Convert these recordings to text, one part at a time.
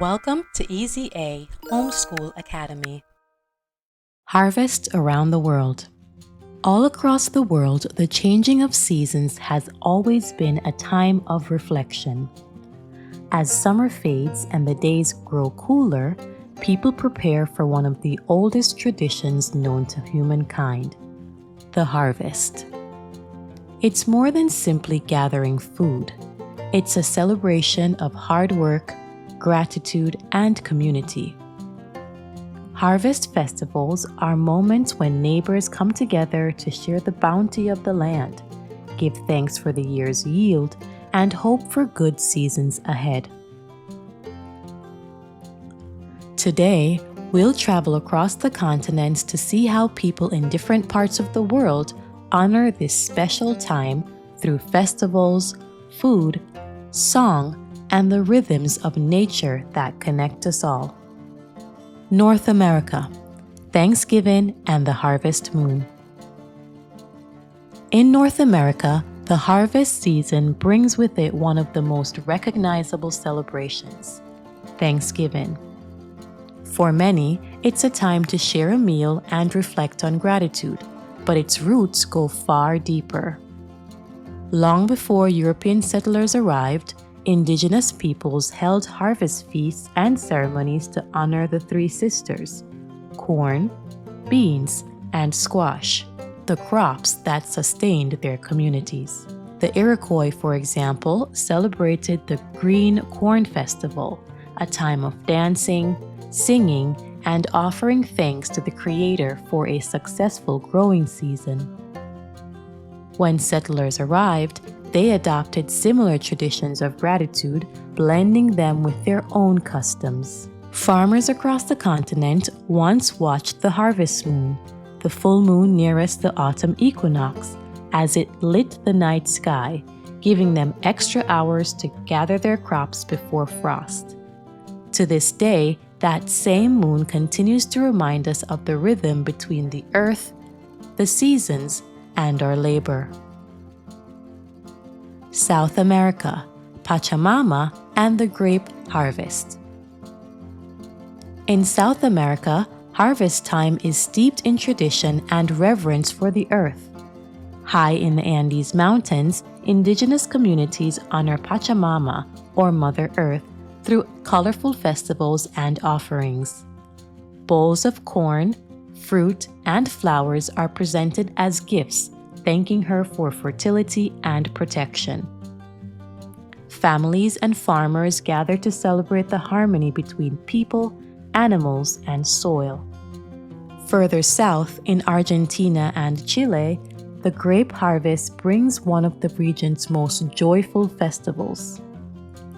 Welcome to Easy A Homeschool Academy. Harvest around the world. All across the world, the changing of seasons has always been a time of reflection. As summer fades and the days grow cooler, people prepare for one of the oldest traditions known to humankind, the harvest. It's more than simply gathering food. It's a celebration of hard work, gratitude, and community. Harvest festivals are moments when neighbors come together to share the bounty of the land, give thanks for the year's yield, and hope for good seasons ahead. Today, we'll travel across the continents to see how people in different parts of the world honor this special time through festivals, food, song, and the rhythms of nature that connect us all. North America, Thanksgiving and the Harvest Moon. In North America, the harvest season brings with it one of the most recognizable celebrations, Thanksgiving. For many, it's a time to share a meal and reflect on gratitude, but its roots go far deeper. Long before European settlers arrived, Indigenous peoples held harvest feasts and ceremonies to honor the three sisters, corn, beans, and squash, the crops that sustained their communities. The Iroquois, for example, celebrated the Green Corn Festival, a time of dancing, singing, and offering thanks to the Creator for a successful growing season. When settlers arrived, they adopted similar traditions of gratitude, blending them with their own customs. Farmers across the continent once watched the harvest moon, the full moon nearest the autumn equinox, as it lit the night sky, giving them extra hours to gather their crops before frost. To this day, that same moon continues to remind us of the rhythm between the earth, the seasons, and our labor. South America, Pachamama and the grape harvest. In South America, harvest time is steeped in tradition and reverence for the earth. High in the Andes Mountains, indigenous communities honor Pachamama, or Mother Earth, through colorful festivals and offerings. Bowls of corn, fruit, and flowers are presented as gifts, thanking her for fertility and protection. Families and farmers gather to celebrate the harmony between people, animals, and soil. Further south, in Argentina and Chile, the grape harvest brings one of the region's most joyful festivals.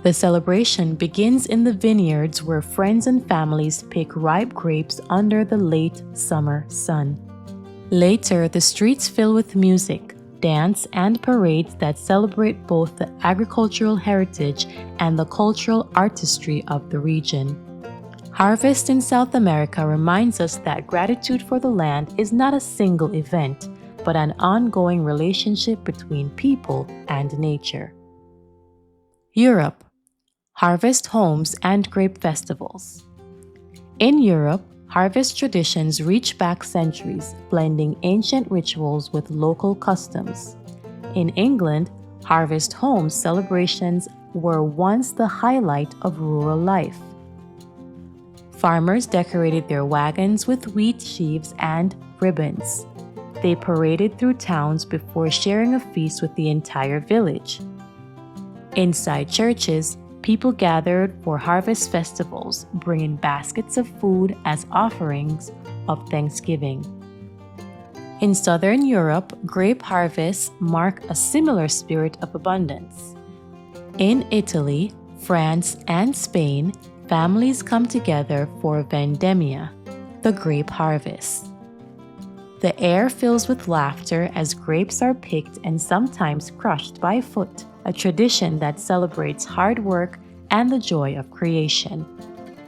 The celebration begins in the vineyards where friends and families pick ripe grapes under the late summer sun. Later, the streets fill with music, dance, and parades that celebrate both the agricultural heritage and the cultural artistry of the region. Harvest in South America reminds us that gratitude for the land is not a single event, but an ongoing relationship between people and nature. Europe, harvest homes and grape festivals. In Europe, harvest traditions reach back centuries, blending ancient rituals with local customs. In England, harvest home celebrations were once the highlight of rural life. Farmers decorated their wagons with wheat sheaves and ribbons. They paraded through towns before sharing a feast with the entire village. Inside churches, people gathered for harvest festivals, bringing baskets of food as offerings of thanksgiving. In Southern Europe, grape harvests mark a similar spirit of abundance. In Italy, France, and Spain, families come together for vendemmia, the grape harvest. The air fills with laughter as grapes are picked and sometimes crushed by foot, a tradition that celebrates hard work and the joy of creation.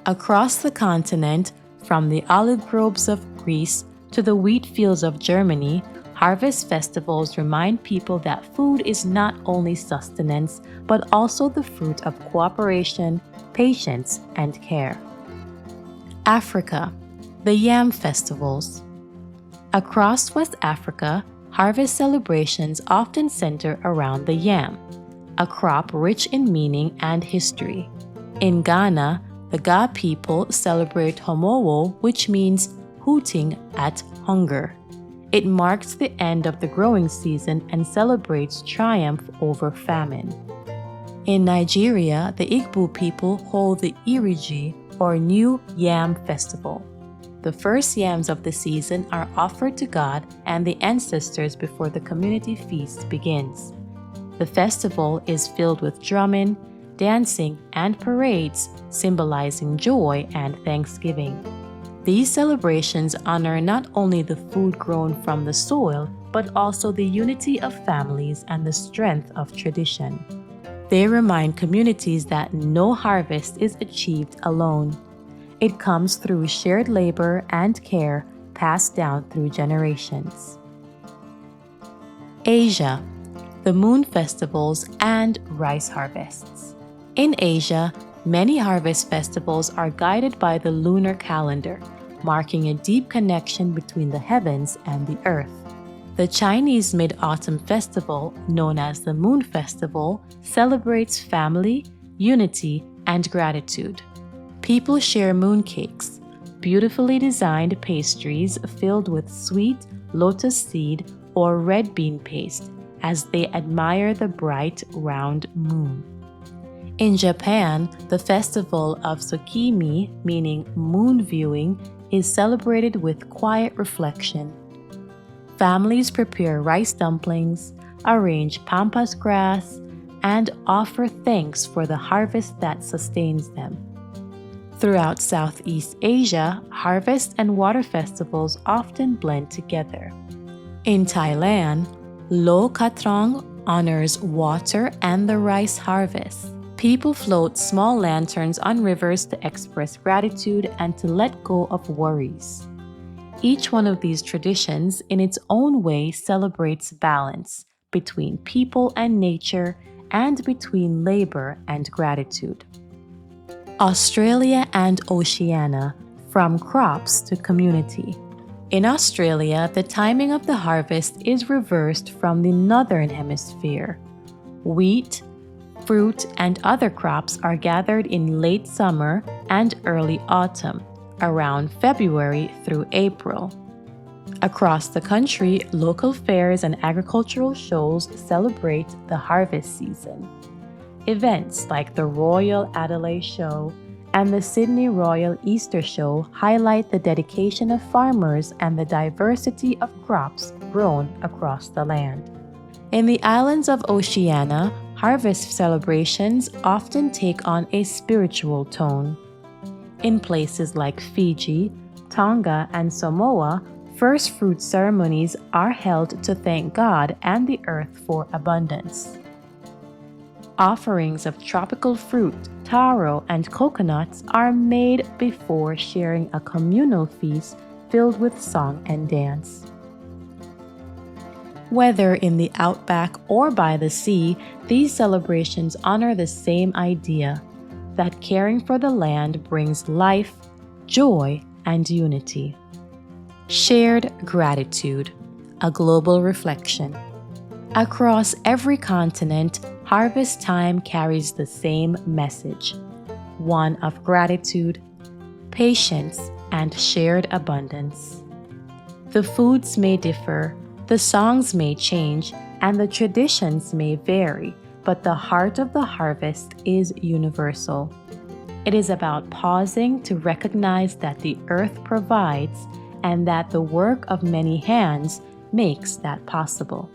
Across the continent, from the olive groves of Greece to the wheat fields of Germany, Harvest festivals remind people that food is not only sustenance, but also the fruit of cooperation, patience, and care. Africa, the Yam Festivals. Across West Africa, harvest celebrations often center around the yam, a crop rich in meaning and history. In Ghana, the Ga people celebrate Homowo, which means hooting at hunger. It marks the end of the growing season and celebrates triumph over famine. In Nigeria, the Igbo people hold the Iriji, or New Yam Festival. The first yams of the season are offered to God and the ancestors before the community feast begins. The festival is filled with drumming, dancing, and parades, symbolizing joy and thanksgiving. These celebrations honor not only the food grown from the soil, but also the unity of families and the strength of tradition. They remind communities that no harvest is achieved alone. It comes through shared labor and care passed down through generations. Asia, the moon festivals and rice harvests. In Asia, many harvest festivals are guided by the lunar calendar, marking a deep connection between the heavens and the earth. The Chinese Mid-Autumn Festival, known as the Moon Festival, celebrates family, unity, and gratitude. People share mooncakes, beautifully designed pastries filled with sweet lotus seed or red bean paste, as they admire the bright, round moon. In Japan, the festival of Tsukimi, meaning moon viewing, is celebrated with quiet reflection. Families prepare rice dumplings, arrange pampas grass, and offer thanks for the harvest that sustains them. Throughout Southeast Asia, harvest and water festivals often blend together. In Thailand, Lo Katrong honors water and the rice harvest. People float small lanterns on rivers to express gratitude and to let go of worries. Each one of these traditions, in its own way, celebrates balance between people and nature and between labor and gratitude. Australia and Oceania, from crops to community. In Australia, the timing of the harvest is reversed from the northern hemisphere. Wheat, fruit, and other crops are gathered in late summer and early autumn, around February through April. Across the country, local fairs and agricultural shows celebrate the harvest season. Events like the Royal Adelaide Show and the Sydney Royal Easter Show highlight the dedication of farmers and the diversity of crops grown across the land. In the islands of Oceania, harvest celebrations often take on a spiritual tone. In places like Fiji, Tonga, and Samoa, first fruit ceremonies are held to thank God and the earth for abundance. Offerings of tropical fruit, taro, and coconuts are made before sharing a communal feast filled with song and dance. Whether in the outback or by the sea, these celebrations honor the same idea, that caring for the land brings life, joy, and unity. Shared gratitude, a global reflection. Across every continent, harvest time carries the same message, one of gratitude, patience, and shared abundance. The foods may differ, the songs may change, and the traditions may vary, but the heart of the harvest is universal. It is about pausing to recognize that the earth provides and that the work of many hands makes that possible.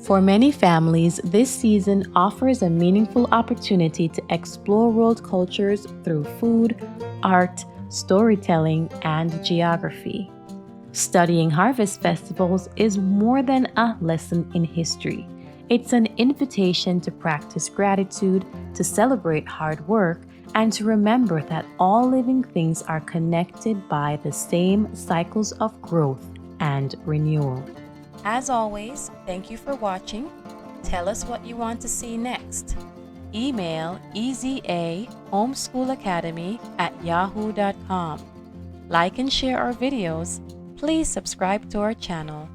For many families, this season offers a meaningful opportunity to explore world cultures through food, art, storytelling, and geography. Studying harvest festivals is more than a lesson in history. It's an invitation to practice gratitude, to celebrate hard work, and to remember that all living things are connected by the same cycles of growth and renewal. As always, thank you for watching. Tell us what you want to see next. Email ezahomeschoolacademy@yahoo.com. Like and share our videos. Please subscribe to our channel.